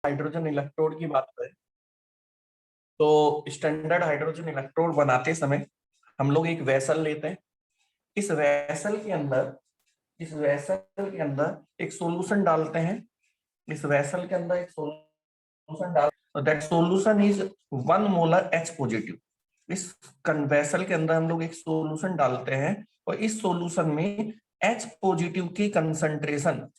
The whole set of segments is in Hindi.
हाइड्रोजन इलेक्ट्रोड की बात करें तो स्टैंडर्ड हाइड्रोजन इलेक्ट्रोड बनाते समय हम लोग एक वेसल लेते हैं। इस वेसल के अंदर एक सॉल्यूशन डालते हैं। इस वेसल के अंदर एक सॉल्यूशन डाल that solution is 1 molar H positive. इस वेसल के अंदर हम लोग एक सॉल्यूशन डालते हैं और इस सॉल्यूशन में H पॉजिटिव की कंसंट्रेशन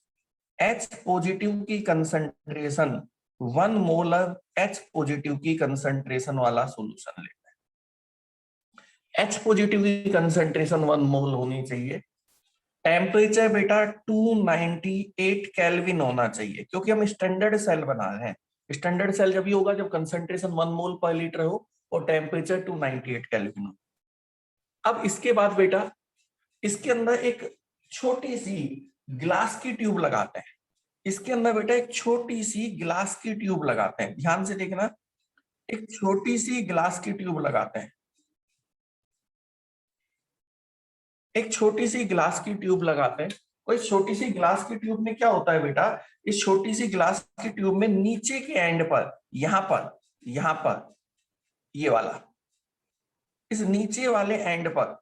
1 मोलर H पॉजिटिव की कंसंट्रेशन वाला सॉल्यूशन लेते हैं। H पॉजिटिव की कंसंट्रेशन 1 मोल होनी चाहिए। टेम्परेचर बेटा 298 केल्विन होना चाहिए, क्योंकि हम स्टैंडर्ड सेल बना रहे हैं। स्टैंडर्ड सेल जब ही होगा जब कंसंट्रेशन 1 मोल पर लीटर हो और टेम्परेचर 298 केल्विन हो। अब इसके बाद बेटा इसके अंदर एक छोटी सी ग्लास की ट्यूब लगाते हैं। इसके अंदर बेटा एक छोटी सी ग्लास की ट्यूब लगाते हैं, ध्यान से देखना। एक छोटी सी ग्लास की ट्यूब लगाते हैं। एक छोटी सी ग्लास की ट्यूब लगाते हैं और इस छोटी सी ग्लास की ट्यूब में क्या होता है बेटा, इस छोटी सी ग्लास की ट्यूब में नीचे के एंड पर यहां पर ये वाला, इस नीचे वाले एंड पर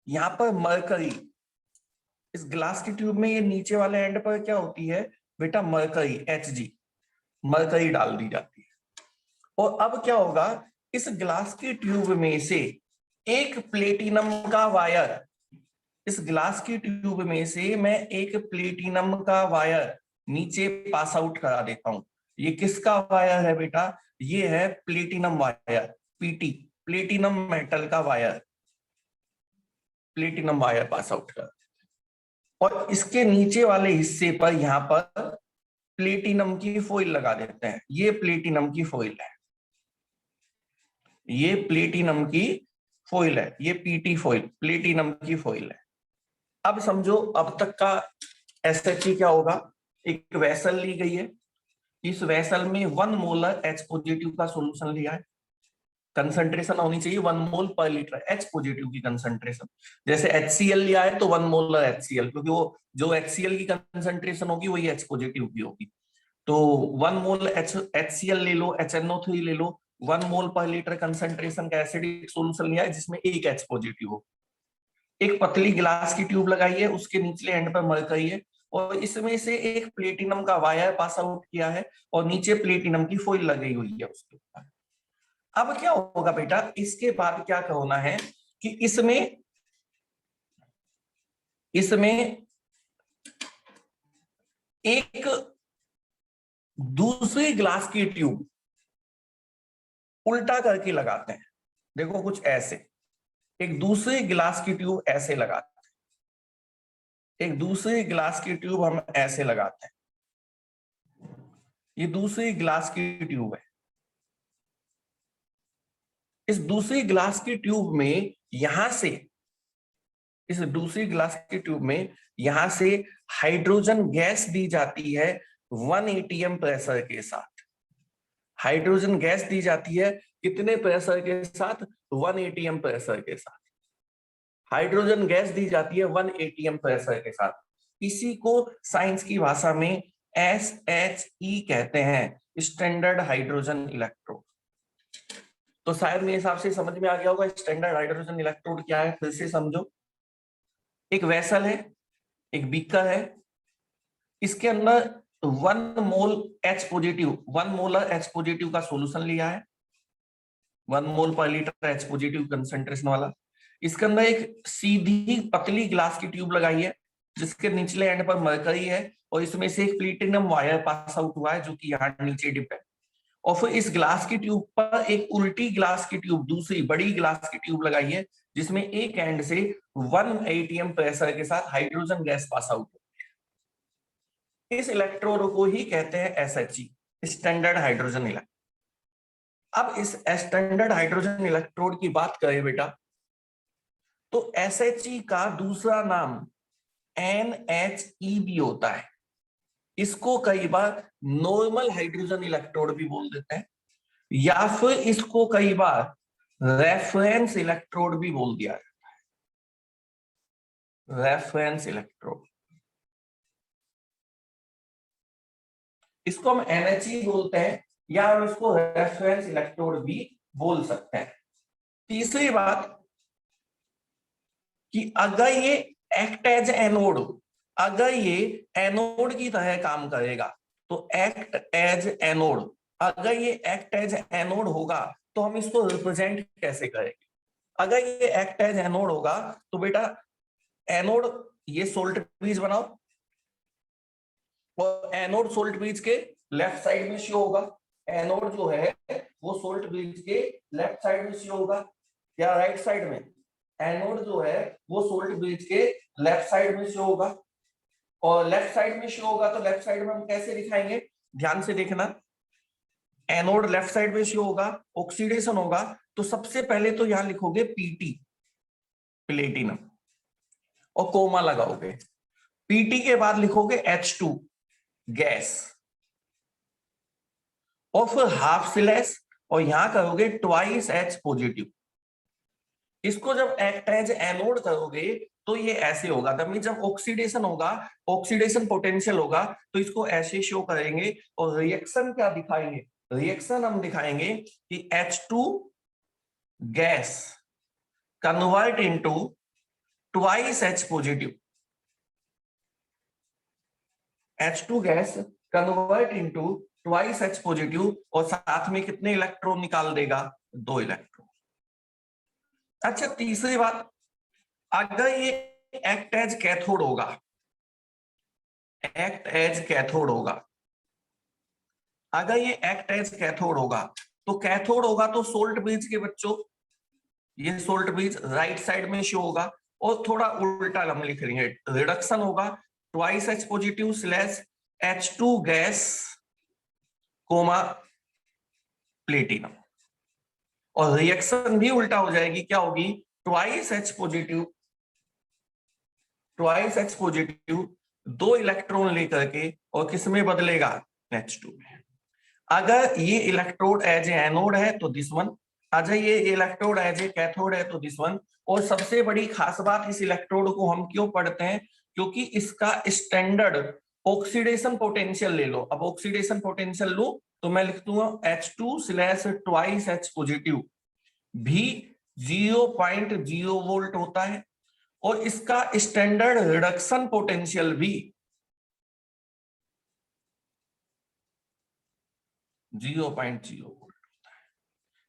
यहां पर मरकरी, इस ग्लास की ट्यूब में ये नीचे वाले एंड पर क्या होती है बेटा, मरकरी Hg, मरकरी डाल दी जाती है। और अब क्या होगा, इस ग्लास की ट्यूब में से एक प्लेटिनम का वायर, इस ग्लास की ट्यूब में से मैं एक प्लेटिनम का वायर नीचे पास आउट करा देता हूं। ये किसका वायर है बेटा, ये है platinum wire, PT, platinum metal का wire, platinum wire pass out कर। और इसके नीचे वाले हिस्से पर यहां पर प्लेटिनम की फॉइल लगा देते हैं। ये प्लेटिनम की फॉइल है, ये प्लेटिनम की फॉइल है, ये पीटी फॉइल, प्लेटिनम की फॉइल है। अब समझो अब तक का एसएचजी क्या होगा। एक वेसल ली गई है, इस वेसल में 1 मोलर H पॉजिटिव का सॉल्यूशन लिया है। कंसंट्रेशन होनी चाहिए 1 मोल पर लीटर H पॉजिटिव की कंसंट्रेशन। जैसे HCl लिया है तो 1 मोलर HCl, क्योंकि वो जो HCl की कंसंट्रेशन होगी वही H पॉजिटिव की होगी। तो 1 मोल HCl ले लो, HNO3 ले लो, 1 मोल पर लीटर कंसंट्रेशन का एसिडिक सॉल्यूशन लिया है जिसमें एक H पॉजिटिव हो। एक पतली ग्लास की ट्यूब लगाई है, उसके निचले एंड पर मरकरी है और इसमें से एक प्लेटिनम का वायर पास आउट किया है और नीचे प्लेटिनम की फॉइल लगी हुई है उसके ऊपर। अब क्या होगा बेटा, इसके बाद क्या होना है कि इसमें एक दूसरी ग्लास की ट्यूब उल्टा करके लगाते हैं। देखो कुछ ऐसे, एक दूसरी ग्लास की ट्यूब ऐसे लगाते हैं, एक दूसरी ग्लास की ट्यूब हम ऐसे लगाते हैं। ये दूसरी ग्लास की ट्यूब है। इस दूसरी ग्लास की ट्यूब में यहां से, इस दूसरी ग्लास की ट्यूब में यहां से हाइड्रोजन गैस दी जाती है 1 atm प्रेशर के साथ। हाइड्रोजन गैस दी जाती है कितने प्रेशर के साथ, 1 atm प्रेशर के साथ। हाइड्रोजन गैस दी जाती है 1 atm प्रेशर के साथ। इसी को साइंस की भाषा में SHE कहते हैं, स्टैंडर्ड हाइड्रोजन इलेक्ट्रोड। तो शायद मेरे हिसाब से समझ में आ गया होगा स्टैंडर्ड हाइड्रोजन इलेक्ट्रोड क्या है। फिर से समझो, एक वेसल है, एक बीकर है, इसके अंदर 1 मोल H positive, 1 molar H positive का सॉल्यूशन लिया है, 1 मोल पर लीटर H पॉजिटिव कंसंट्रेशन वाला। इसके अंदर एक सीधी पतली ग्लास की ट्यूब लगाई है जिसके निचले एंड पर मरकरी है और इसमें से एक प्लेटिनम वायर पास आउट हुआ है जो कि यहाँ नीचे डिप है। और फिर इस ग्लास की ट्यूब पर एक उल्टी ग्लास की ट्यूब, दूसरी बड़ी ग्लास की ट्यूब लगाई है जिसमें एक एंड से 1 atm प्रेशर के साथ हाइड्रोजन गैस पास आउट होती है। इस इलेक्ट्रोड को ही कहते हैं SHE, स्टैंडर्ड हाइड्रोजन इलेक्ट्रोड। अब इस स्टैंडर्ड हाइड्रोजन इलेक्ट्रोड की बात करें बेटा तो SHE का दूसरा नाम NHE भी होता है। इसको कई बार नॉर्मल हाइड्रोजन इलेक्ट्रोड भी बोल देते हैं या फिर इसको कई बार रेफरेंस इलेक्ट्रोड भी बोल दिया जाता है, रेफरेंस इलेक्ट्रोड। इसको हम NHE बोलते हैं या हम इसको रेफरेंस इलेक्ट्रोड भी बोल सकते हैं। तीसरी बात कि अगर ये एक्ट एज एनोड, अगर ये एनोड की तरह काम करेगा तो एक्ट एज एनोड, अगर ये एक्ट एज एनोड होगा तो हम इसको रिप्रेजेंट कैसे करेंगे? अगर ये एक्ट एज एनोड होगा तो बेटा एनोड ये सोल्ट ब्रिज बनाओ और एनोड सोल्ट ब्रिज के लेफ्ट साइड में शो होगा। एनोड जो है वो सोल्ट ब्रिज के लेफ्ट साइड में शो होगा या राइट साइड में? एनोड जो है वो सोल्ट ब्रिज के लेफ्ट साइड में शो होगा। और लेफ्ट साइड में शो होगा तो लेफ्ट साइड में हम कैसे दिखाएंगे? ध्यान से देखना, एनोड लेफ्ट साइड में शो होगा, ऑक्सीडेशन होगा तो सबसे पहले तो यहां लिखोगे पीटी, प्लेटिनम, और कोमा लगाओगे। पीटी के बाद लिखोगे H2 गैस, और फिर हाफ स्लैश, और यहां करोगे ट्वाइस H पॉजिटिव। इसको जब एक्ट एज एनोड करोगे तो ये ऐसे होगा, तब जब ऑक्सीडेशन होगा, ऑक्सीडेशन पोटेंशियल होगा तो इसको ऐसे शो करेंगे। और रिएक्शन क्या दिखाएंगे? रिएक्शन हम दिखाएंगे कि H2 gas convert into twice H positive, H2 gas convert into twice H positive, और साथ में कितने इलेक्ट्रॉन निकाल देगा? 2 इलेक्ट्रॉन। अच्छा, तीसरी बात, अगर ये एक्ट एज कैथोड होगा, एक्ट एज कैथोड होगा, अगर ये एक्ट एज कैथोड होगा तो कैथोड होगा तो सोल्ट ब्रिज के बच्चों, ये सोल्ट ब्रिज राइट साइड में शो होगा, और थोड़ा उल्टा हम लिख रहे हैं, रिडक्शन होगा twice H positive slash H2 gas comma platinum, और रिएक्शन भी उल्टा हो जाएगी, क्या होगी? Twice H positive, twice H positive 2 electron लेकर के, और किस में बदलेगा? H2 में। अगर ये इलेक्ट्रोड एज ए एनोड है तो दिस वन, अगर ये इलेक्ट्रोड एज ए कैथोड है तो दिस वन। और सबसे बड़ी खास बात, इस इलेक्ट्रोड को हम क्यों पढ़ते हैं? क्योंकि इसका स्टैंडर्ड ऑक्सीडेशन पोटेंशियल ले लो। अब ऑक्सीडेशन पोटेंशियल लो तो मैं लिख दूंगा H2 slash twice H positive भी 0.0 वोल्ट होता है, और इसका स्टैंडर्ड रिडक्शन पोटेंशियल भी 0.0 वोल्ट होता है।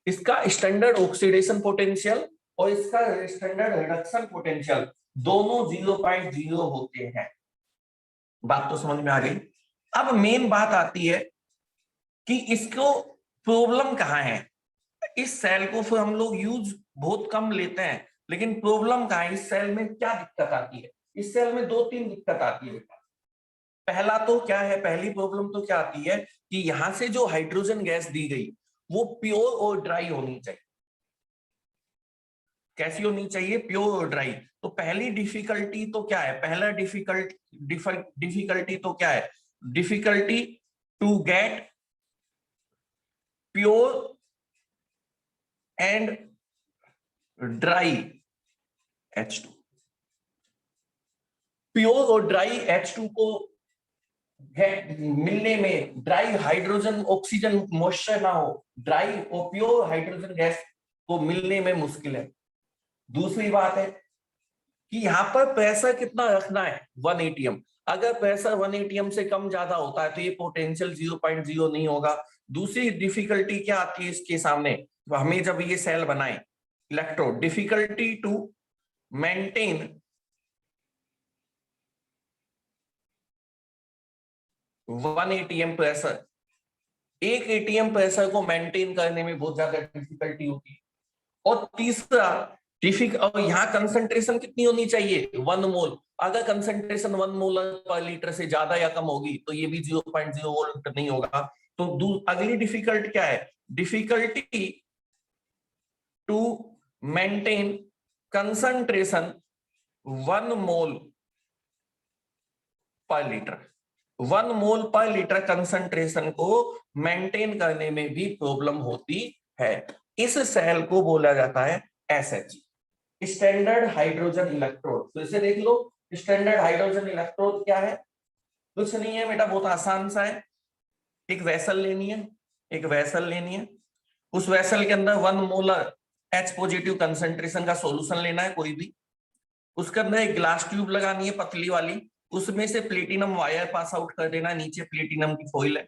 इसका स्टैंडर्ड ऑक्सीडेशन पोटेंशियल और इसका स्टैंडर्ड रिडक्शन पोटेंशियल दोनों 0.0 होते हैं। बात तो समझ में आ गई। अब मेन बात आती है कि इसको प्रॉब्लम कहां है? इस सेल को फिर हम लोग यूज बहुत कम लेते हैं, लेकिन प्रॉब्लम कहां है? इस सेल में क्या दिक्कत आती है? इस सेल में 2-3 दिक्कत आती है बेटा। पहला तो क्या है, पहली प्रॉब्लम तो क्या आती है कि यहां से जो हाइड्रोजन गैस दी गई वो प्योर और ड्राई होनी चाहिए। कैसी होनी चाहिए? प्योर और ड्राई। तो पहली डिफिकल्टी तो क्या है? पहला डिफिकल्टी तो क्या है? Difficulty to get pure and dry H2। Pure और ड्राई H2 को मिलने में, ड्राई हाइड्रोजन ऑक्सीजन मॉइस्चर ना हो, ड्राई और प्योर हाइड्रोजन गैस को मिलने में मुश्किल है। दूसरी बात है कि यहाँ पर प्रेशर कितना रखना है? 1 atm। अगर प्रेशर 1 atm से कम ज्यादा होता है तो ये पोटेंशियल 0.0 नहीं होगा। दूसरी डिफिकल्टी क्या आती है इसके सामने? हमें जब ये सेल बनाए electrode, difficulty to maintain 1 atm pressure. 1 atm pressure को मेंटेन करने में बहुत ज्यादा डिफिकल्टी होती है। और तीसरा और यहाँ कंसंट्रेशन कितनी होनी चाहिए? 1 मोल। अगर कंसंट्रेशन 1 मोल पर लीटर से ज्यादा या कम होगी तो ये भी 0.0 वोल्ट नहीं होगा। तो अगली डिफिकल्ट क्या है? डिफिकल्टी टू मेंटेन कंसंट्रेशन 1 मोल पर लीटर। 1 मोल पर लीटर कंसंट्रेशन को मेंटेन करने में भी प्रॉब्लम होती है। इस सेल को बोला जाता है SH, स्टैंडर्ड हाइड्रोजन इलेक्ट्रोड। तो इसे देख लो, स्टैंडर्ड हाइड्रोजन इलेक्ट्रोड क्या है? कुछ नहीं है बेटा, बहुत आसान सा है। एक वेसल लेनी है, एक वेसल लेनी है, उस वेसल के अंदर 1 मोलर H पॉजिटिव कंसेंट्रेशन का सॉल्यूशन लेना है कोई भी, उसके अंदर एक ग्लास ट्यूब लगानी है पतली वाली, उसमें से प्लेटिनम वायर पास आउट कर देना, नीचे प्लेटिनम की फॉइल है,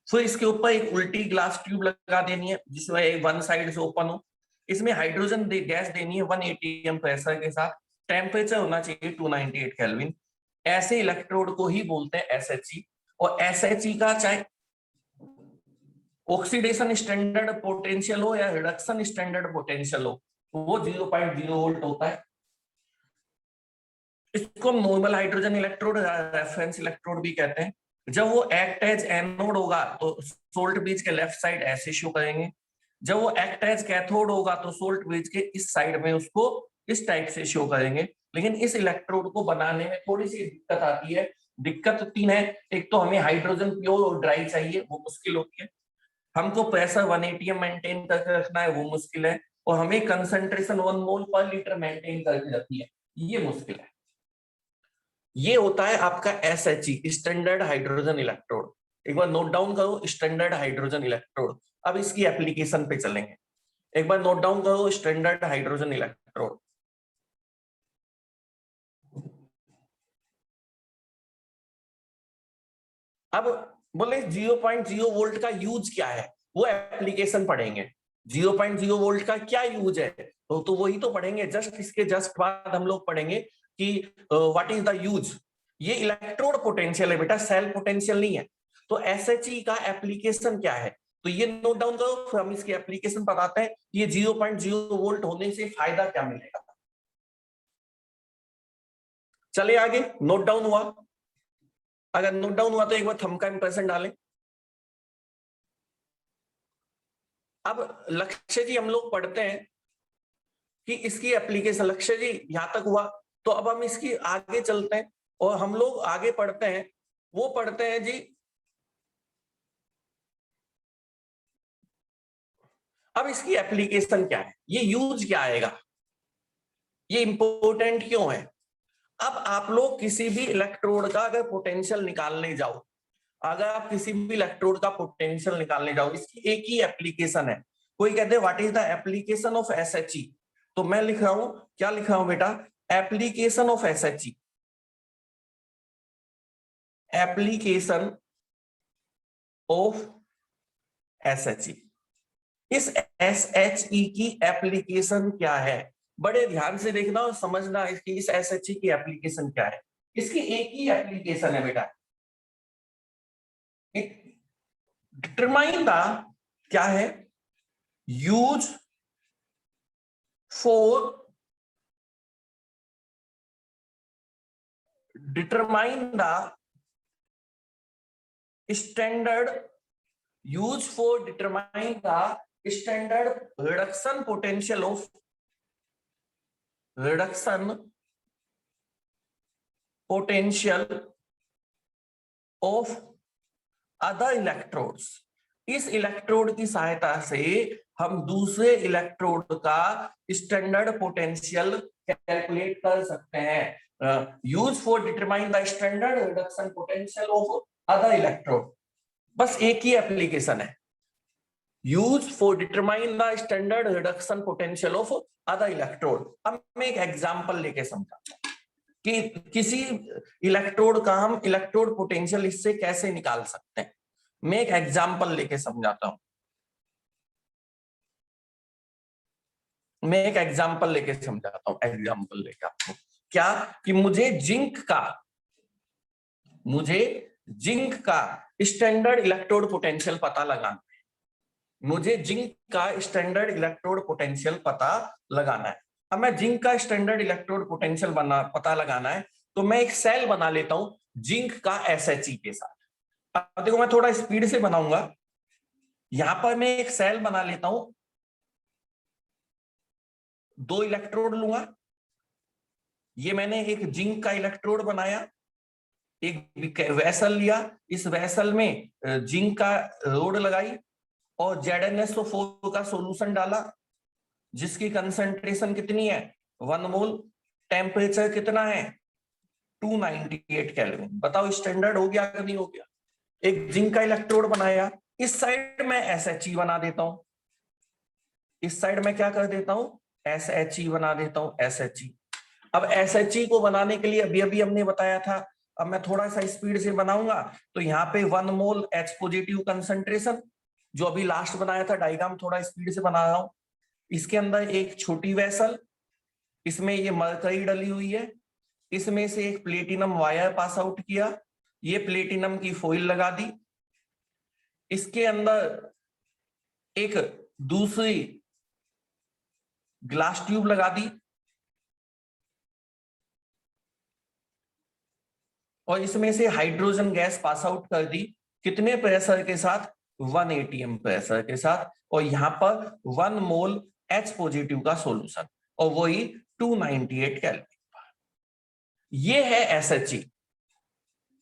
फिर इसके ऊपर एक उल्टी ग्लास ट्यूब लगा देनी है जिसमें एक वन साइड से ओपन हो, इसमें हाइड्रोजन गैस देनी है 1 atm प्रेशर के साथ, टेम्परेचर होना चाहिए 298 केल्विन। ऐसे इलेक्ट्रोड को ही बोलते हैं SHE, और SHE का चाहे ऑक्सीडेशन स्टैंडर्ड पोटेंशियल हो या रिडक्शन स्टैंडर्ड पोटेंशियल हो, वो 0.0 वोल्ट होता है। इसको हम normal hydrogen electrode, reference electrode भी कहते हैं। जब वो एक्ट एज एनोड होगा तो सोल्ट ब्रिज के लेफ्ट साइड ऐसे शो करेंगे, जब वो एक्ट एज कैथोड होगा तो सोल्ट ब्रिज के इस साइड में उसको इस टाइप से शो करेंगे। लेकिन इस इलेक्ट्रोड को बनाने में थोड़ी सी दिक्कत आती है। दिक्कत 3 है, एक तो हमें हाइड्रोजन प्योर और ड्राई चाहिए, वो मुश्किल होती है, हमको प्रेशर 1 atm मेंटेन करके रखना है, वो मुश्किल है, और हमें कंसंट्रेशन 1 मोल पर लीटर मेंटेन करके रखनी है, ये मुश्किल है। ये होता है आपका SHE, स्टैंडर्ड हाइड्रोजन इलेक्ट्रोड। एक बार नोट डाउन करो, स्टैंडर्ड हाइड्रोजन इलेक्ट्रोड। अब इसकी एप्लीकेशन पे चलेंगे, एक बार नोट डाउन करो, स्टैंडर्ड हाइड्रोजन इलेक्ट्रोड। अब बोले 0.0 वोल्ट का यूज क्या है, वो एप्लीकेशन पढ़ेंगे। 0.0 वोल्ट का क्या यूज है, तो वही तो पढ़ेंगे। जस्ट इसके जस्ट बाद हम लोग पढ़ेंगे कि व्हाट इज द यूज। ये इलेक्ट्रोड पोटेंशियल है बेटा, सेल पोटेंशियल नहीं है। तो SHE का एप्लीकेशन क्या है, तो ये नोट डाउन करो, फिर हम इसकी एप्लीकेशन बताते हैं। ये 0.0 वोल्ट होने से फायदा क्या मिलेगा। चले आगे, नोट डाउन हुआ? अगर नोट डाउन हुआ तो एक बार थंब का इंप्रेशन डालें। अब लक्ष्य जी हम लोग पढ़ते हैं कि इसकी एप्लीकेशन, लक्ष्य जी यहां तक हुआ, तो अब हम इसकी आगे चलते हैं और हम लोग आगे पढ़ते हैं। वो पढ़ते हैं जी, अब इसकी एप्लीकेशन क्या है, ये यूज क्या आएगा, ये इंपॉर्टेंट क्यों है। अब आप लोग किसी भी इलेक्ट्रोड का अगर पोटेंशियल निकालने जाओ, अगर आप किसी भी इलेक्ट्रोड का पोटेंशियल निकालने जाओ, इसकी एक ही एप्लीकेशन है। कोई कहते हैं what is the application of SHE, तो मैं लिख रहा हूं, क्या लिख रहा हूं बेटा, application of SHE। Application of SHE, इस SHE की एप्लीकेशन क्या है, बड़े ध्यान से देखना और समझना इसकी, इस SHE की एप्लीकेशन क्या है। इसकी एक ही एप्लीकेशन है बेटा, डिटरमाइन द, क्या है, use for, determine the standard, use for determine the standard reduction potential of, reduction potential of other electrodes। इस इलेक्ट्रोड की सहायता से हम दूसरे इलेक्ट्रोड का स्टैंडर्ड पोटेंशियल कैलकुलेट कर सकते हैं। Use for determine the standard reduction potential of other electrode, बस एक ही एप्लीकेशन है, use for determine the standard reduction potential of other electrode. अब मैं एक एग्जांपल लेके समझाता हूं कि किसी इलेक्ट्रोड का हम इलेक्ट्रोड पोटेंशियल इससे कैसे निकाल सकते हैं। मैं एक एग्जांपल लेके समझाता हूं, मैं एक एग्जांपल लेके समझाता हूं, एग्जांपल लेके आपको, क्या कि मुझे जिंक का स्टैंडर्ड इलेक्ट्रोड पोटेंशियल पता लगाना है, मुझे जिंक का स्टैंडर्ड इलेक्ट्रोड पोटेंशियल पता लगाना है। अब मैं जिंक का स्टैंडर्ड इलेक्ट्रोड पोटेंशियल पता लगाना है, तो मैं एक सेल बना लेता हूं जिंक का SHE के साथ। अब देखो मैं थोड़ा स्पीड से बनाऊंगा, यहां पर मैं एक सेल बना लेता हूं, 2 इलेक्ट्रोड लूंगा, ये मैंने एक जिंक का इलेक्ट्रोड बनाया, एक वेसल लिया, इस वेसल में जिंक का रोड लगाई और ZnSO4 का सॉल्यूशन डाला, जिसकी कंसंट्रेशन कितनी है 1 मोल, टेम्परेचर कितना है 298 केल्विन। बताओ स्टैंडर्ड हो गया कि नहीं हो गया। एक जिंक का इलेक्ट्रोड बनाया, इस साइड में SHE बना देता हूं, इस साइड में क्या कर देता हूं, SHE बना देता हूं, SHE। अब SHE को बनाने के लिए अभी अभी हमने बताया था, अब मैं थोड़ा सा स्पीड से बनाऊंगा, तो यहाँ पे 1 मोल H पॉजिटिव कंसंट्रेशन, जो अभी लास्ट बनाया था डायग्राम, थोड़ा स्पीड से बना रहा हूं। इसके अंदर एक छोटी वेसल, इसमें ये मरकरी डली हुई है, इसमें से एक प्लेटिनम वायर पास आउट किया, ये प्लेटिनम की फॉइल लगा दी, इसके अंदर एक दूसरी ग्लास ट्यूब लगा दी, और इसमें से हाइड्रोजन गैस पास आउट कर दी। कितने प्रेशर के साथ, 1 atm प्रेशर के साथ, और यहां पर 1 मोल H पॉजिटिव का सॉल्यूशन, और वही 298 केल्विन। ये है SHE,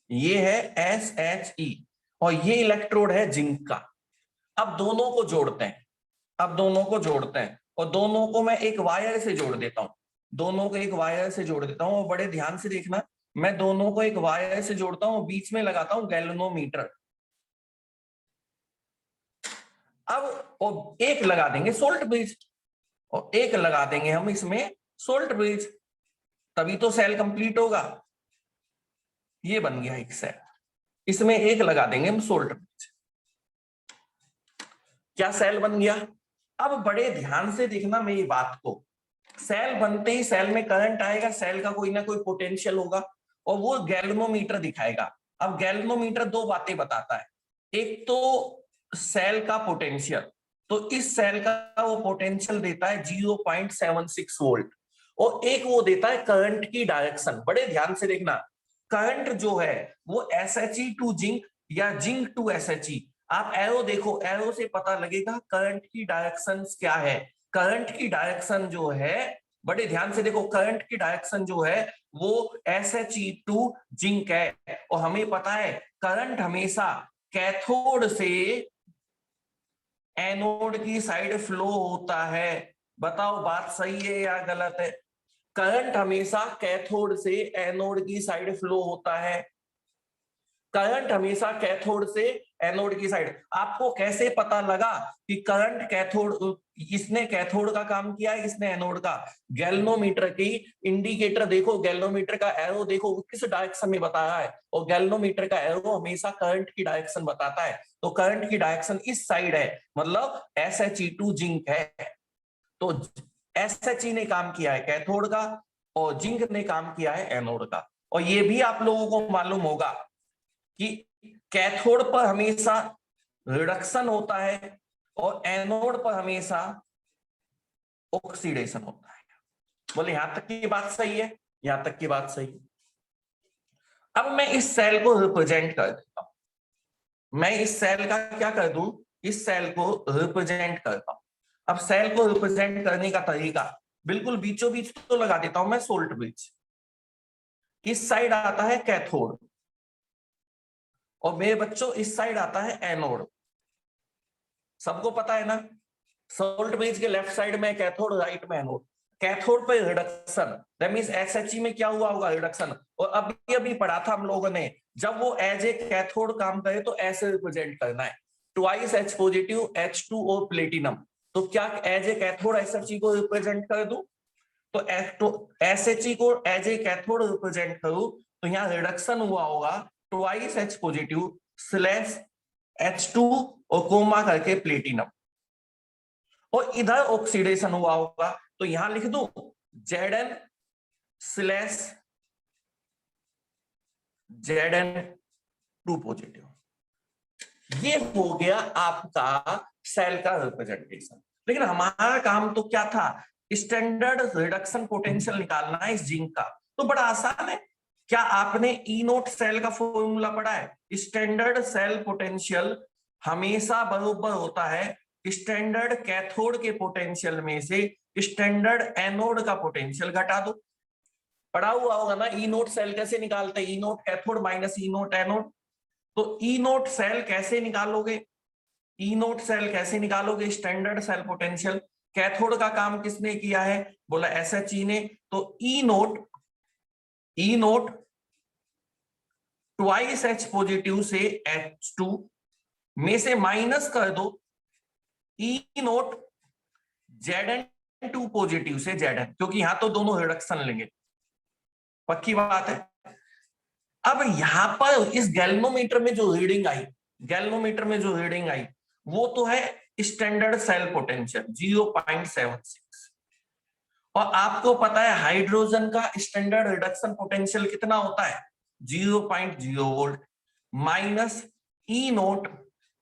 ये है SHE, और ये इलेक्ट्रोड है जिंक का। अब दोनों को जोड़ते हैं, अब दोनों को जोड़ते हैं, और दोनों को मैं एक वायर से जोड़ देता हूं, दोनों को एक वायर से जोड़ देता हूं, और बड़े ध्यान से देखना, मैं दोनों को एक वायर से जोड़ता हूं, बीच में लगाता हूं गैल्वेनोमीटर। अब एक लगा देंगे सोल्ट ब्रिज, और एक लगा देंगे हम इसमें सोल्ट ब्रिज, तभी तो सेल कंप्लीट होगा। ये बन गया एक सेल, इसमें एक लगा देंगे हम सोल्ट ब्रिज, क्या सेल बन गया। अब बड़े ध्यान से देखना मेरी बात को, सेल बनते ही सेल में करंट आएगा, सेल का कोई ना कोई पोटेंशियल होगा, और वो गैल्वेनोमीटर दिखाएगा। अब गैल्वेनोमीटर दो बातें बताता है, एक तो सेल का पोटेंशियल, तो इस सेल का वो पोटेंशियल देता है 0.76 वोल्ट, और एक वो देता है करंट की डायरेक्शन। बड़े ध्यान से देखना, करंट जो है वो SHE टू जिंक या जिंक टू SHE, आप एरो देखो, एरो से पता लगेगा करंट की डायरेक्शन क्या है। करंट की डायरेक्शन जो है, बड़े ध्यान से देखो, करंट की डायरेक्शन जो है वो SHE टू जिंक है, और हमें पता है करंट हमेशा कैथोड से एनोड की साइड फ्लो होता है। बताओ बात सही है या गलत है। करंट हमेशा कैथोड से एनोड की साइड फ्लो होता है, करंट हमेशा कैथोड से एनोड की साइड। आपको कैसे पता लगा कि करंट कैथोड, इसने कैथोड का काम किया है, इसने एनोड का। गैल्वेनोमीटर की इंडिकेटर देखो, गैल्वेनोमीटर का एरो देखो किस डायरेक्शन में बता रहा है, और गैल्वेनोमीटर का एरो हमेशा करंट की डायरेक्शन बताता है। तो करंट की डायरेक्शन इस साइड है, मतलब SHE2 जिंक है। तो SHE ने काम किया है कैथोड का, और जिंक ने काम किया है एनोड का। और ये भी आप लोगों को मालूम होगा कि कैथोड पर हमेशा रिडक्शन होता है, और एनोड पर हमेशा ऑक्सीडेशन होता है। बोले यहां तक की बात सही है, यहां तक की बात सही है। अब मैं इस सेल को रिप्रेजेंट कर देता हूं, मैं इस सेल का क्या कर दूं, इस सेल को रिप्रेजेंट करता हूं। अब सेल को रिप्रेजेंट करने का तरीका, बिल्कुल बीचों बीच तो लगा देता हूं मैं सोल्ट ब्रिज। इस साइड आता है कैथोड, और मेरे बच्चों इस साइड आता है एनोड। सबको पता है ना, सोल्ट ब्रिज के लेफ्ट साइड में कैथोड, राइट में एनोड। कैथोड पे रिडक्शन, दैट मींस SHE में क्या हुआ होगा, रिडक्शन। और अभी अभी पढ़ा था हम लोगों ने, जब वो एज ए कैथोड काम करे तो ऐसे रिप्रेजेंट करना है, twice H positive H2O platinum. तो क्या एज ए कैथोड SHE को रिप्रेजेंट कर दूं, तो SHE को एज ए कैथोड रिप्रेजेंट करूं, तो यहाँ रिडक्शन हुआ होगा twice H positive slash H2 और कोमा करके प्लेटिनम, और इधर ऑक्सीडेशन हुआ होगा, तो यहां लिख दो Zn स्लैश Zn2 पॉजिटिव। ये हो गया आपका सेल का रिप्रेजेंटेशन। लेकिन हमारा काम तो क्या था, स्टैंडर्ड रिडक्शन पोटेंशियल निकालना है इस जिंक का। तो बड़ा आसान है, क्या आपने ई नोट सेल का फॉर्मूला पढ़ा है। स्टैंडर्ड सेल पोटेंशियल हमेशा बराबर होता है स्टैंडर्ड कैथोड के पोटेंशियल में से स्टैंडर्ड एनोड का पोटेंशियल घटा दो। पढ़ा हुआ होगा ना, ई नोट सेल कैसे निकालते हैं, ई नोट कैथोड माइनस ई नोट एनोड। तो ई नोट सेल कैसे निकालोगे, ई नोट सेल कैसे निकालोगे, स्टैंडर्ड सेल पोटेंशियल। कैथोड का काम किसने किया है, बोला SHE ने, तो ई नोट ट्वाइस H पॉजिटिव से H2 में से माइनस कर दो E नोट Zn2 पॉजिटिव से Zn, क्योंकि यहां तो दोनों रिडक्शन लेंगे, पक्की बात है। अब यहां पर इस गैल्वेनोमीटर में जो रीडिंग आई, गैल्वेनोमीटर में जो रीडिंग आई वो तो है स्टैंडर्ड सेल पोटेंशियल 0.76, और आपको पता है हाइड्रोजन का स्टैंडर्ड रिडक्शन पोटेंशियल कितना होता है 0.0 वोल्ट, माइनस ई नोट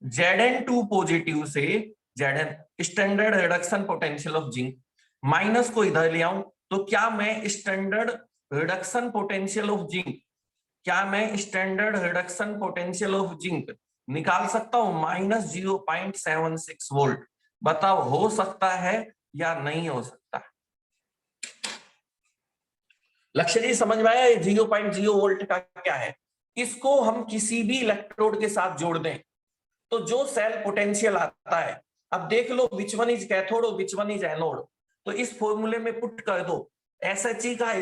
Zn2 पॉजिटिव से Zn standard reduction potential of zinc, minus को इधर ले आऊं तो क्या मैं standard reduction potential of zinc, क्या मैं standard reduction potential of zinc निकाल सकता हूं -0.76 वोल्ट। बताओ हो सकता है या नहीं हो सकता? लक्ष्य जी समझ में आया 0.0 वोल्ट का क्या है? इसको हम किसी भी इलेक्ट्रोड के साथ जोड़ दें तो जो सेल पोटेंशियल आता है, अब देख लो विच वन इज कैथोड और विच वन इज एनोड, तो इस फॉर्मूले में पुट कर दो। SHE का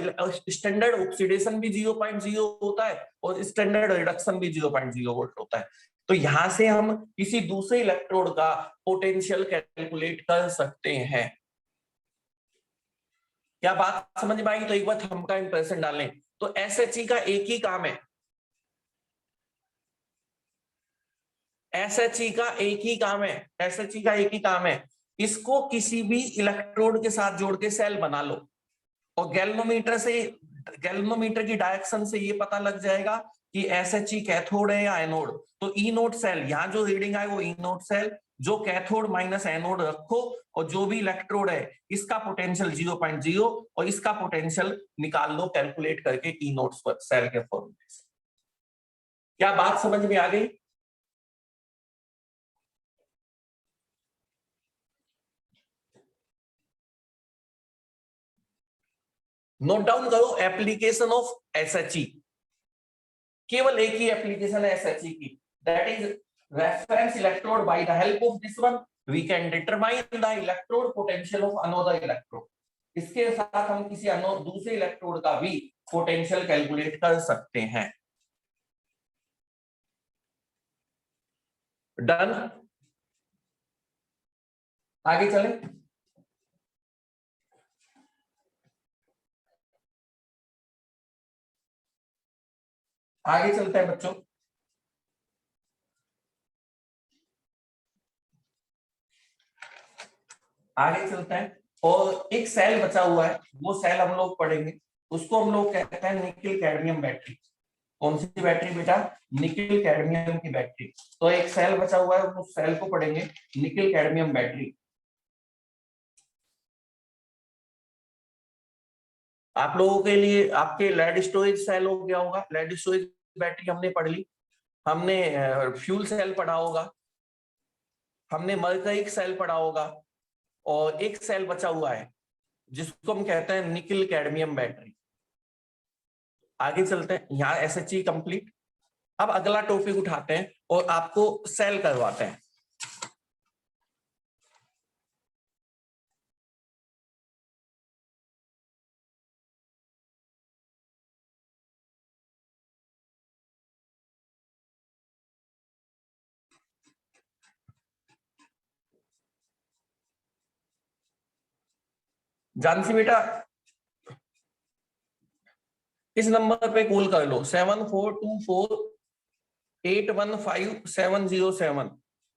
स्टैंडर्ड ऑक्सीडेशन भी 0.0 होता है और स्टैंडर्ड रिडक्शन भी 0.0 वोल्ट होता है, तो यहां से हम किसी दूसरे इलेक्ट्रोड का पोटेंशियल कैलकुलेट कर सकते हैं। क्या बात समझ में आई? तो एक बार थंब का इंप्रेशन डालें। तो SHE का एक ही काम है, SHE का एक ही काम है, SHE का एक ही काम है, इसको किसी भी इलेक्ट्रोड के साथ जोड़ के सेल बना लो, और गैल्वेनोमीटर से, गैल्वेनोमीटर की डायरेक्शन से ये पता लग जाएगा कि SHE कैथोड है या एनोड। तो ई नोट सेल, यहां जो रीडिंग आए वो ई नोट सेल, जो कैथोड माइनस एनोड रखो, और जो भी इलेक्ट्रोड है इसका पोटेंशियल 0.0 और इसका पोटेंशियल निकाल लो कैलकुलेट करके ई नोट सेल के फॉर्मूले से। क्या बात समझ में आ गई? नोट डाउन करो एप्लीकेशन ऑफ SHE, केवल एक ही एप्लीकेशन है SHE की, that is reference electrode. By the help of this one we can determine the electrode potential of another electrode. इसके साथ हम किसी दूसरे इलेक्ट्रोड का भी पोटेंशियल कैलकुलेट कर सकते हैं। डन, आगे चले। आगे चलते हैं बच्चों। आगे चलते हैं, और एक सेल बचा हुआ है, वो सेल हम लोग पढ़ेंगे, उसको हम लोग कहते हैं निकिल कैडमियम बैटरी। कौन सी बैटरी बेटा? निकिल कैडमियम की बैटरी। तो एक सेल बचा हुआ है, उस सेल को पढ़ेंगे निकिल कैडमियम बैटरी। आप लोगों के लिए आपके लेड स्टोरेज सेल हो गया होगा, लेड स्टोरेज बैटरी हमने पढ़ ली, हमने फ्यूल सेल पढ़ा होगा, हमने मर्करिक सेल पढ़ा होगा, और एक सेल बचा हुआ है जिसको हम कहते हैं निकिल कैडमियम बैटरी। आगे चलते हैं, यहाँ SHE कंप्लीट। अब अगला टॉपिक उठाते हैं और आपको सेल करवाते हैं। जानसी बेटा इस नंबर पे कॉल कर लो 7424815707,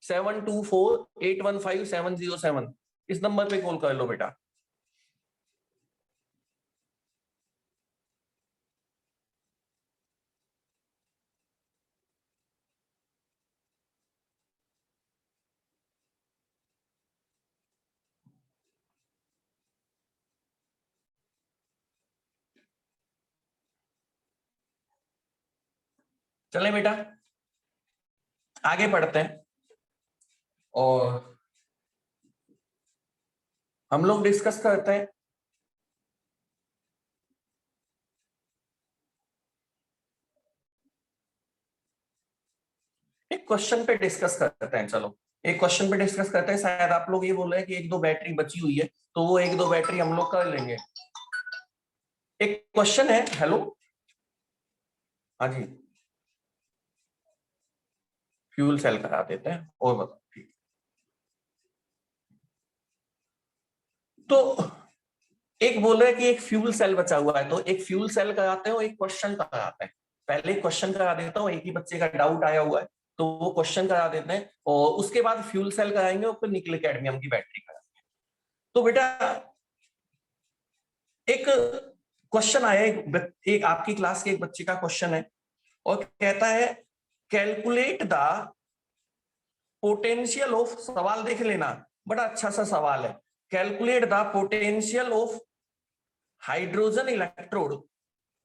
7424815707, इस नंबर पे कॉल कर लो बेटा। चले बेटा आगे पढ़ते हैं, और हम लोग डिस्कस करते हैं एक क्वेश्चन पे डिस्कस करते हैं। चलो एक क्वेश्चन पे डिस्कस करते हैं। शायद आप लोग ये बोल रहे हैं कि एक दो बैटरी बची हुई है, तो वो एक दो बैटरी हम लोग कर लेंगे। एक क्वेश्चन है, हेलो, हाँ जी, फ्यूल सेल करा देते हैं। और बताओ, ठीक। तो एक बोल रहे हैं कि एक फ्यूल सेल बचा हुआ है, तो एक फ्यूल सेल कराते हैं और एक क्वेश्चन कराते हैं। पहले क्वेश्चन करा देता हूँ, एक ही बच्चे का डाउट आया हुआ है तो वो क्वेश्चन करा देते हैं, और उसके बाद फ्यूल सेल कराएंगे और फिर निकल कैडमियम की बैटरी कराएंगे। तो बेटा एक क्वेश्चन आया, एक आपकी क्लास के एक बच्चे का क्वेश्चन है और कहता है कैलकुलेट द पोटेंशियल ऑफ, सवाल देख लेना, बड़ा अच्छा सा सवाल है। Calculate the potential of hydrogen electrode,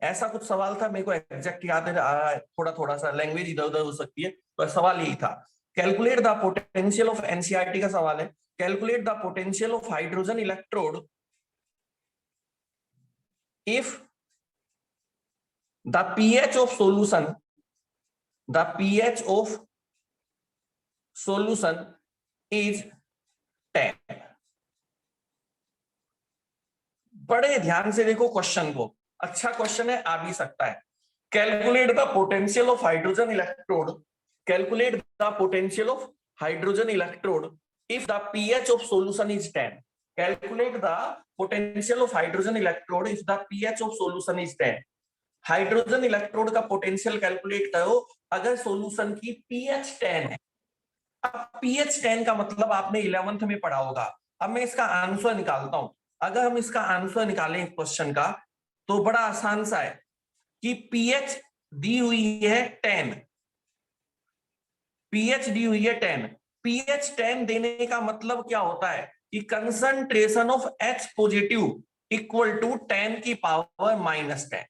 ऐसा कुछ सवाल था, मेरे को एग्जैक्ट याद है, थोड़ा थोड़ा सा लैंग्वेज इधर उधर हो सकती है, तो सवाल यही था। Calculate the potential of, NCERT का सवाल है, calculate the potential of hydrogen electrode if the pH of solution, the pH of solution is 10। बड़े ध्यान से देखो क्वेश्चन को, अच्छा क्वेश्चन है, आ भी सकता है। Calculate the potential of hydrogen electrode, calculate the potential of hydrogen electrode if the pH of solution is 10। calculate the potential of hydrogen electrode if the pH of solution is 10। Hydrogen electrode का पोटेंशियल कैलकुलेट करो अगर सॉल्यूशन की पीएच 10 है। अब पीएच 10 का मतलब आपने 11th में पढ़ा होगा। अब मैं इसका आंसर निकालता हूं। अगर हम इसका आंसर निकालें क्वेश्चन का तो बड़ा आसान सा है कि पीएच दी हुई है 10, पीएच दी हुई है 10। पीएच 10 देने का मतलब क्या होता है कि concentration of H positive equal to 10 की पावर -10।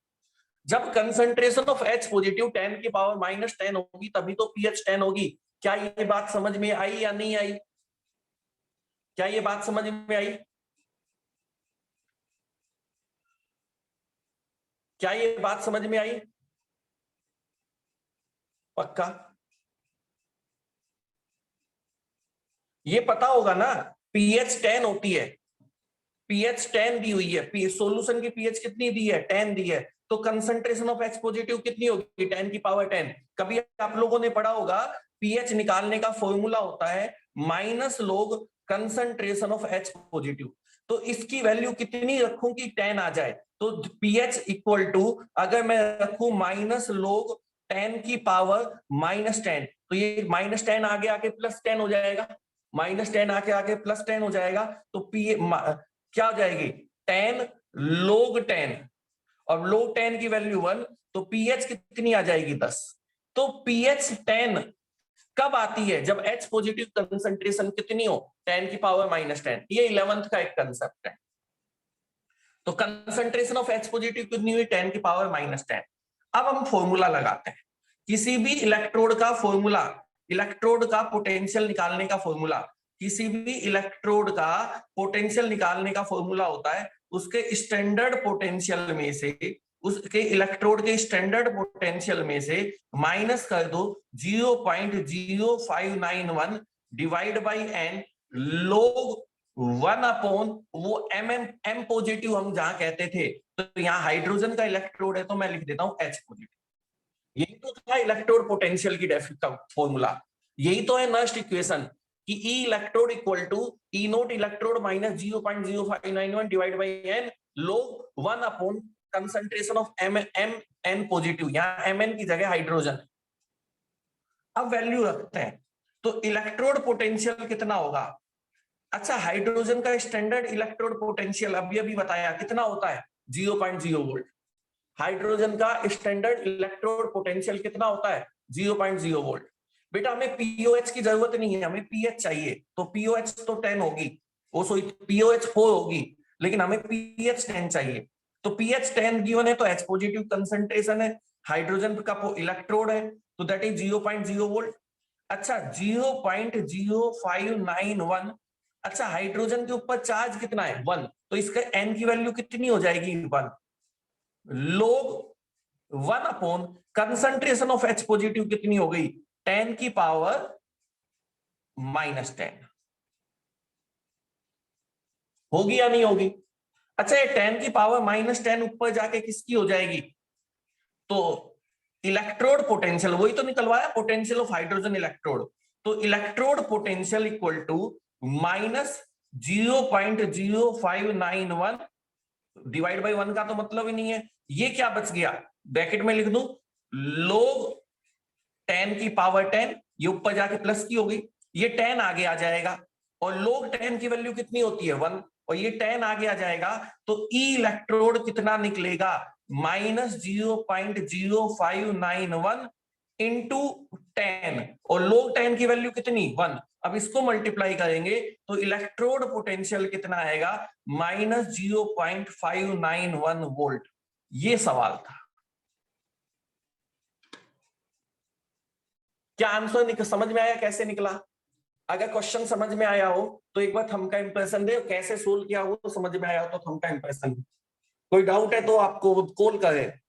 जब कंसंट्रेशन ऑफ H पॉजिटिव 10 की पावर -10 होगी तभी तो पीएच 10 होगी। क्या ये बात समझ में आई या नहीं आई? क्या ये बात समझ में आई? क्या ये बात समझ में आई? पक्का? ये पता होगा ना, पीएच 10 होती है, पीएच 10 दी हुई है, सॉल्यूशन की पीएच कितनी दी है? 10 दी है, तो कंसंट्रेशन ऑफ H पॉजिटिव कितनी होगी? 10 की पावर 10। कभी आप लोगों ने पढ़ा होगा पीएच निकालने का फॉर्मूला होता है माइनस लोग कंसंट्रेशन ऑफ H पॉजिटिव। तो इसकी वैल्यू कितनी रखूं कि 10 आ जाए? तो पीएच इक्वल टू, अगर मैं रखूं माइनस लोग 10 की पावर -10, तो ये -10 आगे आके +10 हो जाएगा, -10 आके आके +10 हो जाएगा, तो पी क्या हो जाएगी? 10 log 10, और log 10 की वैल्यू 1, तो पीएच कितनी आ जाएगी? 10। तो पीएच 10 कब आती है? जब H पॉजिटिव कंसंट्रेशन कितनी हो? 10 की पावर -10। ये 11th का एक कंसेप्ट है। तो कंसंट्रेशन ऑफ H पॉजिटिव कितनी हुई? 10 की पावर -10। अब हम फॉर्मूला लगाते हैं, किसी भी इलेक्ट्रोड का फॉर्मूला, इलेक्ट्रोड का पोटेंशियल निकालने का फॉर्मूला, किसी भी इलेक्ट्रोड का पोटेंशियल निकालने का फॉर्मूला होता है उसके स्टैंडर्ड पोटेंशियल में से, उसके इलेक्ट्रोड के स्टैंडर्ड पोटेंशियल में से माइनस कर दो 0.0591 डिवाइड बाई n log 1 वो एम पॉजिटिव हम जहां कहते थे, तो यहाँ हाइड्रोजन का इलेक्ट्रोड है तो मैं लिख देता हूं H पॉजिटिव। यही तो था इलेक्ट्रोड पोटेंशियल की फॉर्मूला, यही तो है नर्स्ट इक्वेशन कि E electrode equal to E nought electrode minus 0.0591 divide by n log 1 concentration of n positive, यहाँ Mn की जगह हाइड्रोजन। अब वैल्यू रखते हैं, तो इलेक्ट्रोड पोटेंशियल कितना होगा? अच्छा, हाइड्रोजन का स्टैंडर्ड इलेक्ट्रोड पोटेंशियल अभी अभी बताया कितना होता है? 0.0 वोल्ट। हाइड्रोजन का स्टैंडर्ड इलेक्ट्रोड पोटेंशियल कितना होता है? 0.0 वोल्ट। बेटा हमें पीओएच की जरूरत नहीं है, हमें पीएच चाहिए, तो पीओएच तो 10 होगी, वो सॉरी पीओएच 4 होगी, लेकिन हमें पीएच 10 चाहिए। तो पीएच 10 गिवन है तो H पॉजिटिव कंसंट्रेशन है, हाइड्रोजन का इलेक्ट्रोड है, तो दैट इज 0.0 वोल्ट। अच्छा 0.0591, अच्छा हाइड्रोजन के ऊपर चार्ज कितना है? 1, तो इसका n की वैल्यू कितनी हो जाएगी? 1 log 1 concentration of H positive कितनी हो गई? 10 की पावर -10। होगी या नहीं होगी? अच्छा ये 10 की पावर -10 ऊपर जाके किसकी हो जाएगी? तो इलेक्ट्रोड पोटेंशियल, वही तो निकलवाया, पोटेंशियल ऑफ हाइड्रोजन इलेक्ट्रोड। तो electrode potential equal to minus 0.0591 divide by 1 का तो मतलब ही नहीं है। ये क्या बच गया, ब्रैकेट में लिख दूं log 10 की पावर 10, ये ऊपर जाके प्लस की होगी, ये 10 आगे आ जाएगा, और log 10 की वैल्यू कितनी होती है 1, और ये 10 आगे आ जाएगा, तो ई इलेक्ट्रोड कितना निकलेगा, माइनस 0.0591 इंटू 10, और log 10 की वैल्यू कितनी 1। अब इसको मल्टीप्लाई करेंगे तो इलेक्ट्रोड पोटेंशियल कितना आएगा, माइनस 0.591 वोल्ट। ये सवाल था। क्या आंसर समझ में आया, कैसे निकला? अगर क्वेश्चन समझ में आया हो तो एक बार थंब का इंप्रेशन दे, कैसे सोल्व किया हो तो समझ में आया हो तो थंब का इंप्रेशन दे। कोई डाउट है तो आपको कॉल करें।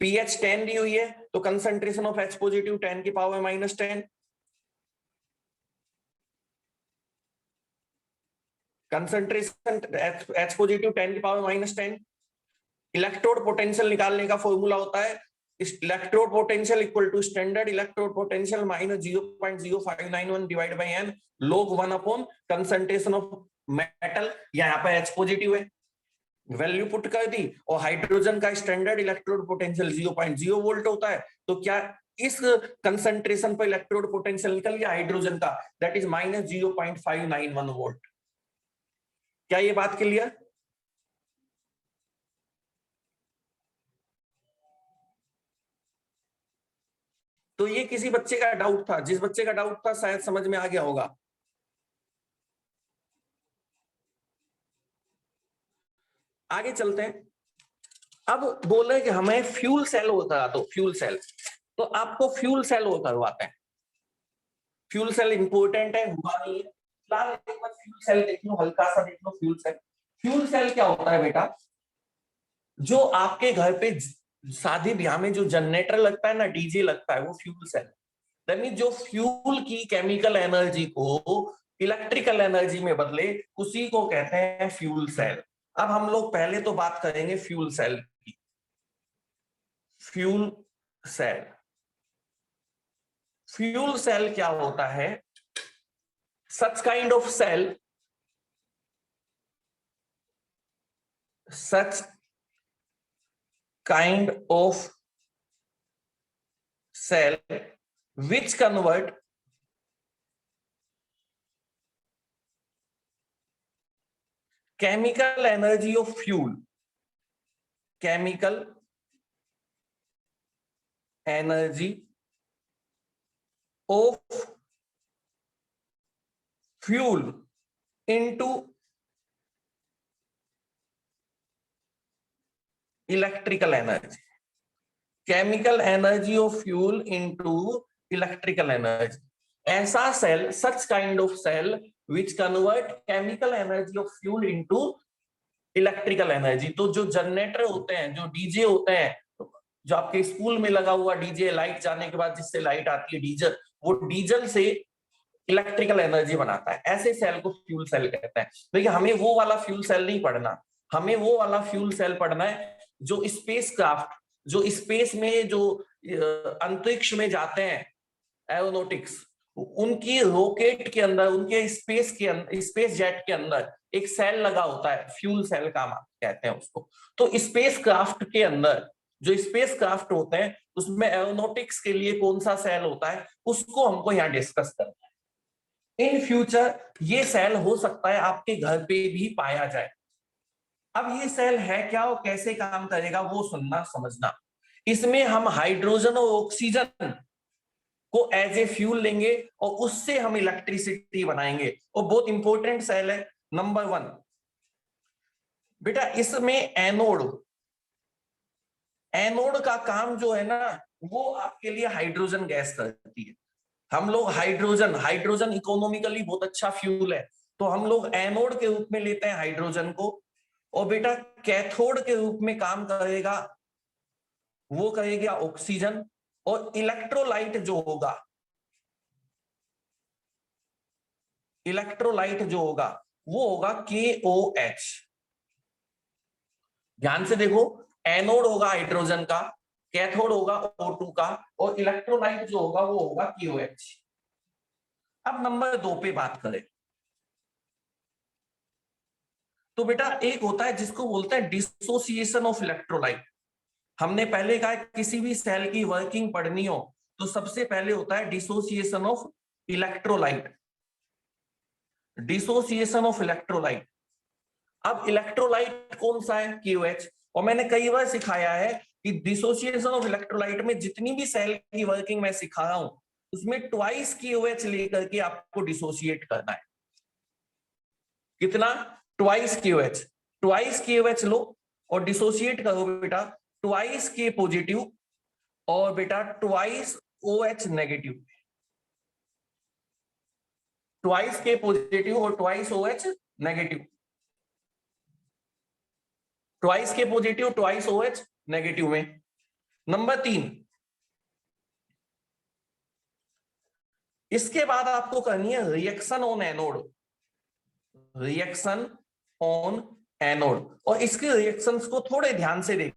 पीएच 10 दी हुई है तो कंसंट्रेशन ऑफ एच पॉजिटिव 10 की power minus 10, concentration H positive 10 की पावर माइनस 10। इलेक्ट्रोड पोटेंशियल निकालने का फॉर्मूला होता है electrode potential equal to standard electrode potential minus 0.0591 divide by n log 1 upon concentration of metal, यहाँ पे एच पॉजिटिव है, वैल्यू पुट कर दी, और हाइड्रोजन का स्टैंडर्ड इलेक्ट्रोड पोटेंशियल 0.0 वोल्ट होता है, तो क्या इस कंसंट्रेशन पर इलेक्ट्रोड पोटेंशियल निकल गया हाइड्रोजन का, दैट इज माइनस 0.591 वोल्ट। क्या ये बात क्लियर? तो ये किसी बच्चे का डाउट था, जिस बच्चे का डाउट था शायद समझ में आ गया होगा। आगे चलते हैं। अब बोले कि हमें फ्यूल सेल होता, तो फ्यूल सेल, तो आपको फ्यूल सेल होता करवाते हैं। फ्यूल सेल इंपॉर्टेंट है, हुआ नहीं है फिलहाल, एक बार फ्यूल सेल देख लो, हल्का सा देख लो फ्यूल सेल। फ्यूल सेल क्या होता है बेटा, जो आपके घर पे शादी ब्याह में जो जनरेटर लगता है ना, डीजे लगता है, वो फ्यूल सेल। यानी जो फ्यूल की केमिकल एनर्जी को इलेक्ट्रिकल एनर्जी में बदले, उसी को कहते हैं फ्यूल सेल। अब हम लोग पहले तो बात करेंगे फ्यूल सेल की। फ्यूल सेल, फ्यूल सेल क्या होता है, such kind of cell, such kind of cell which convert chemical energy of fuel, chemical energy of fuel into electrical energy, chemical energy of fuel into electrical energy। ऐसा cell, such kind of cell which convert chemical energy of fuel into electrical energy। तो जो जनरेटर होते हैं, जो डीजे होते हैं, जो आपके स्कूल में लगा हुआ डीजे, लाइट जाने के बाद जिससे लाइट आती है डीजल, वो डीजल से इलेक्ट्रिकल एनर्जी बनाता है, ऐसे सेल को फ्यूल सेल कहते हैं। देखिए हमें वो वाला फ्यूल सेल नहीं पढ़ना, हमें वो वाला फ्यूल सेल पढ़ना है जो स्पेस क्राफ्ट, जो स्पेस में, जो अंतरिक्ष में जाते हैं एरोनॉटिक्स, उनकी रॉकेट के अंदर, उनके स्पेस के अंदर, स्पेस जेट के अंदर एक सेल लगा होता है, फ्यूल सेल का कहते हैं उसको। तो स्पेस क्राफ्ट के अंदर जो स्पेस क्राफ्ट होते हैं, उसमें एरोनॉटिक्स के लिए कौन सा सेल होता है, उसको हमको यहाँ डिस्कस करना है। इन फ्यूचर ये सेल हो सकता है आपके घर पे भी पाया जाए। अब ये सेल है क्या और कैसे काम करेगा वो सुनना समझना। इसमें हम हाइड्रोजन और ऑक्सीजन को एज ए फ्यूल लेंगे और उससे हम इलेक्ट्रिसिटी बनाएंगे, और बहुत इंपॉर्टेंट सेल है। नंबर 1 बेटा, इसमें एनोड, एनोड का काम जो है ना, वो आपके लिए हाइड्रोजन गैस करती है। हम लोग हाइड्रोजन, हाइड्रोजन इकोनॉमिकली बहुत अच्छा फ्यूल है, तो हम लोग एनोड के रूप में लेते हैं हाइड्रोजन को। और बेटा कैथोड के रूप में काम करेगा, वो कहेगा ऑक्सीजन। और इलेक्ट्रोलाइट जो होगा, इलेक्ट्रोलाइट जो होगा वो होगा KOH। ध्यान से देखो, एनोड होगा हाइड्रोजन का, कैथोड होगा O2 का, और इलेक्ट्रोलाइट जो होगा वो होगा KOH। अब नंबर 2 पे बात करें तो बेटा एक होता है जिसको बोलते हैं डिसोसिएशन ऑफ इलेक्ट्रोलाइट। हमने पहले कहा किसी भी सेल की वर्किंग पढ़नी हो तो सबसे पहले होता है dissociation of electrolyte. Dissociation of electrolyte. अब इलेक्ट्रोलाइट कौन सा है? KOH। और मैंने कई बार सिखाया है कि डिसोसिएशन ऑफ इलेक्ट्रोलाइट में जितनी भी सेल की वर्किंग मैं सिखा रहा हूं उसमें ट्वाइस KOH लेकर के आपको डिसोसिएट करना है। कितना? Twice KOH। ट्वाइस KOH लो और डिसोसिएट करो बेटा ट्वाइस K पॉजिटिव और बेटा twice OH negative. Twice K positive और twice OH negative. Twice K positive twice OH negative में। नंबर 3, इसके बाद आपको करनी है reaction on anode. Reaction on anode, और इसके रिएक्शंस को थोड़े ध्यान से देख